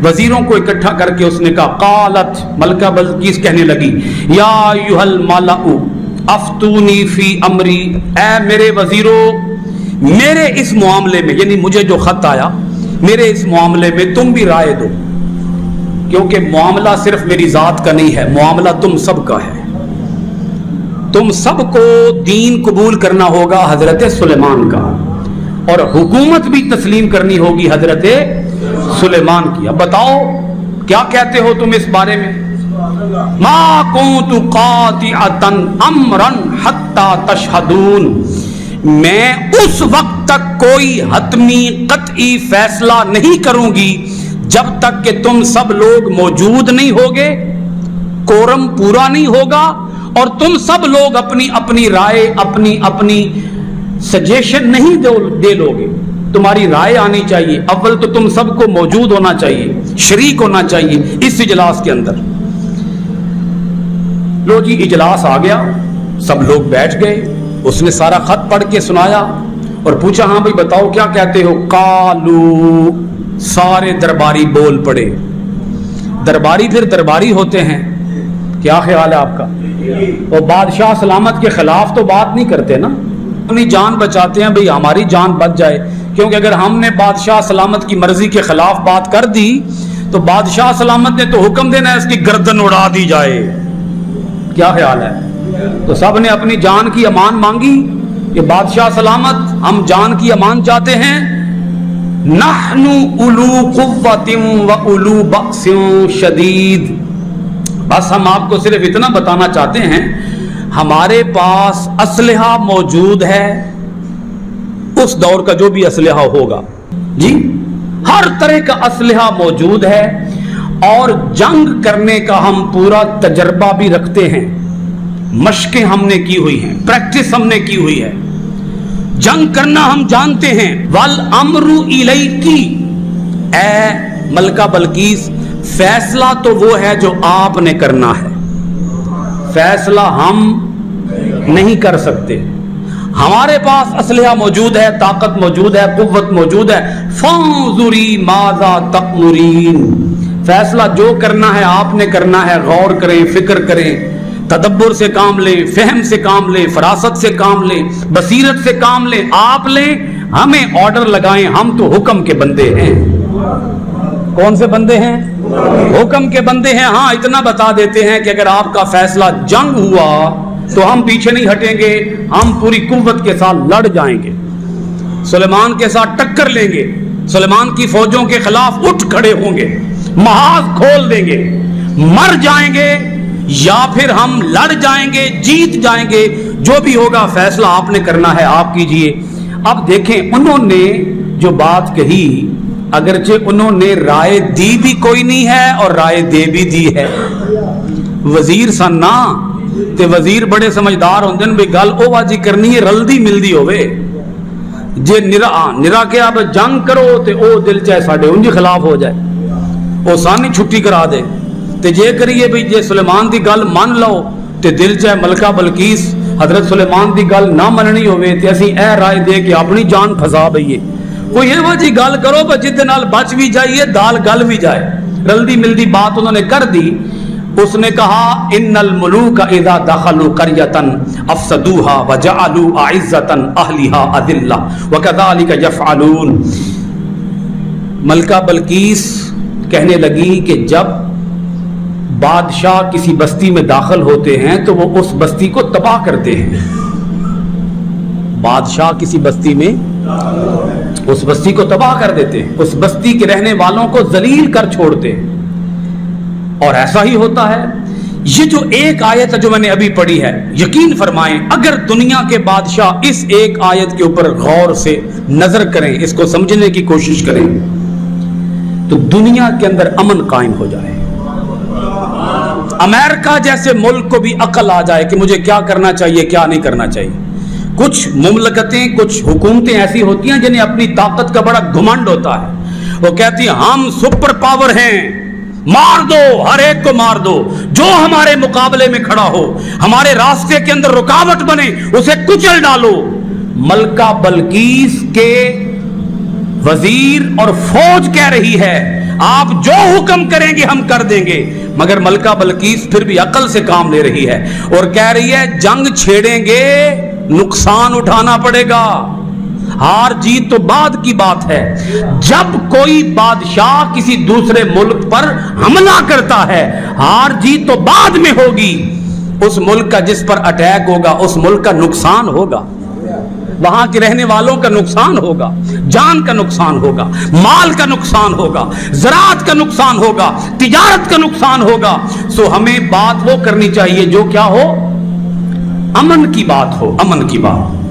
वजीरों को इकट्ठा करके उसने कहा, कालत, मलका बल्कीस कहने लगी, या अय्युहल मलाउ अफ्तूनी फी अमरी, ऐ मेरे वजीरों, मेरे इस मामले में, यानी मुझे जो खत आया, मेरे इस मामले में तुम भी राय दो, क्योंकि मामला सिर्फ मेरी जात का नहीं है, मामला तुम सब का है। तुम सबको दीन कबूल करना होगा हजरत सुलेमान का, और हुकूमत भी तस्लीम करनी होगी हजरत सुलेमान की। अब बताओ क्या कहते हो तुम इस बारे में? मा कुन्तु कातिअतन अमरन हत्ता तशहदून, मैं उस वक्त तक कोई हतमी कतई फैसला नहीं करूंगी जब तक कि तुम सब लोग मौजूद नहीं होगे, कोरम पूरा नहीं होगा, और तुम सब लोग अपनी अपनी राय, अपनी अपनी सजेशन नहीं दे लोगे। तुम्हारी राय आनी चाहिए। अव्वल तो तुम सबको मौजूद होना चाहिए, शरीक होना चाहिए इस इजलास के अंदर। लो जी, इजलास आ गया, सब लोग बैठ गए, उसने सारा खत पढ़ के सुनाया और पूछा, हाँ भाई बताओ क्या कहते हो? कालू, सारे दरबारी बोल पड़े। दरबारी फिर दरबारी होते हैं, क्या ख्याल है आपका? वो बादशाह सलामत के खिलाफ तो बात नहीं करते ना, अपनी जान बचाते हैं, भाई हमारी जान बच जाए, क्योंकि अगर हमने बादशाह सलामत की मर्जी के खिलाफ बात कर दी तो बादशाह सलामत ने तो हुक्म देना है इसकी गर्दन उड़ा दी जाए। क्या ख्याल है? तो सब ने अपनी जान की अमान मांगी कि बादशाह सलामत, हम जान की अमान चाहते हैं। नहनु उलू कुव्वतिन व उलू बअसिन शदीद, बस हम आपको सिर्फ इतना बताना चाहते हैं, हमारे पास असलहा मौजूद है, उस दौर का जो भी असलहा होगा जी, हर तरह का असलहा मौजूद है, और जंग करने का हम पूरा तजर्बा भी रखते हैं, मशकें हमने की हुई हैं, प्रैक्टिस हमने की हुई है, जंग करना हम जानते हैं। वल अमरु इलैकी, ऐ मलका बल्कीस, फैसला तो वो है जो आपने करना है, फैसला हम नहीं कर सकते। हमारे पास असलहा मौजूद है, ताकत मौजूद है, कुव्वत मौजूद है। फंजुरी माजा तअमुरीन, फैसला जो करना है आपने करना है, गौर करें, फिक्र करें, तदब्बुर से काम लें, फहम से काम लें, फरासत से काम लें, बसीरत से काम लें, आप लें, हमें ऑर्डर लगाएं, हम तो हुक्म के बंदे हैं। कौन से बंदे हैं? हुक्म के बंदे हैं। हाँ, इतना बता देते हैं कि अगर आपका फैसला जंग हुआ तो हम पीछे नहीं हटेंगे, हम पूरी कुव्वत के साथ लड़ जाएंगे, सुलेमान के साथ टक्कर लेंगे, सुलेमान की फौजों के खिलाफ उठ खड़े होंगे, महाज खोल देंगे, मर जाएंगे या फिर हम लड़ जाएंगे, जीत जाएंगे, जो भी होगा फैसला आपने करना है, आप कीजिए। अब देखें, उन्होंने जो बात कही, अगरचे उन्होंने राय दी भी कोई नहीं है और राय दे भी दी है। वजीर सन ना, ते वजीर बड़े समझदार होंदे ने, भी गल ओ वाजी करनी है, रलदी मिलदी होवे। जे निरा के अब जंग करो ते ओ दिल चाहे साडे उंज खिलाफ हो जाए, ओ सानी छुट्टी करा दे, ते जे करिए भी जे सुलेमान दी गल मान लो ते दिल चाहे मलका बल्कीस हजरत सुलेमान दी गल ना मननी होवे ते असीं ए राय दे के अपनी जान फसा बईए। कोई एवं जी गल करो पर जिदे नाल बच भी जाइए, दाल गल भी जाए। रलदी मिलदी बात उन्होंने कर दी। उसने कहा, इन्नल मुलूका इज़ा दखलू क़रयतन अफ़सदूहा व जअलू अइज़्ज़तन अहलिहा अज़िल्ला व कज़ालिका यफ़अलून। मलका बल्कीस कहने लगी कि जब बादशाह किसी बस्ती में दाखिल होते हैं तो वो उस बस्ती को तबाह करते हैं। बादशाह किसी बस्ती में उस बस्ती को तबाह कर देते हैं, उस बस्ती के रहने वालों को जलील कर छोड़ते हैं, और ऐसा ही होता है। ये जो एक आयत है जो मैंने अभी पढ़ी है, यकीन फरमाएं, अगर दुनिया के बादशाह इस एक आयत के ऊपर गौर से नजर करें, इसको समझने की कोशिश करें, तो दुनिया के अंदर अमन कायम हो जाए। अमेरिका जैसे मुल्क को भी अकल आ जाए कि मुझे क्या करना चाहिए, क्या नहीं करना चाहिए। कुछ मुमलकतें, कुछ हुकूमतें ऐसी होती हैं जिन्हें अपनी ताकत का बड़ा घमंड होता है। वो कहती हैं हम सुपर पावर हैं, मार दो, हर एक को मार दो, जो हमारे मुकाबले में खड़ा हो, हमारे रास्ते के अंदर रुकावट बने, उसे कुचल डालो। मलका बल्कीस के वजीर और फौज कह रही है, آپ جو حکم کریں گے ہم کر دیں گے. مگر ملکہ بلقیس پھر بھی عقل سے کام لے رہی ہے اور کہہ رہی ہے جنگ چھیڑیں گے نقصان اٹھانا پڑے گا. ہار جیت تو بعد کی بات ہے. جب کوئی بادشاہ کسی دوسرے ملک پر حملہ کرتا ہے ہار جیت تو بعد میں ہوگی. اس ملک کا جس پر اٹیک ہوگا اس ملک کا نقصان ہوگا, وہاں کے رہنے والوں کا نقصان ہوگا, جان کا نقصان ہوگا, مال کا نقصان ہوگا, زراعت کا نقصان ہوگا, تجارت کا نقصان ہوگا. سو ہمیں بات وہ کرنی چاہیے جو کیا ہو, امن کی بات ہو, امن کی بات.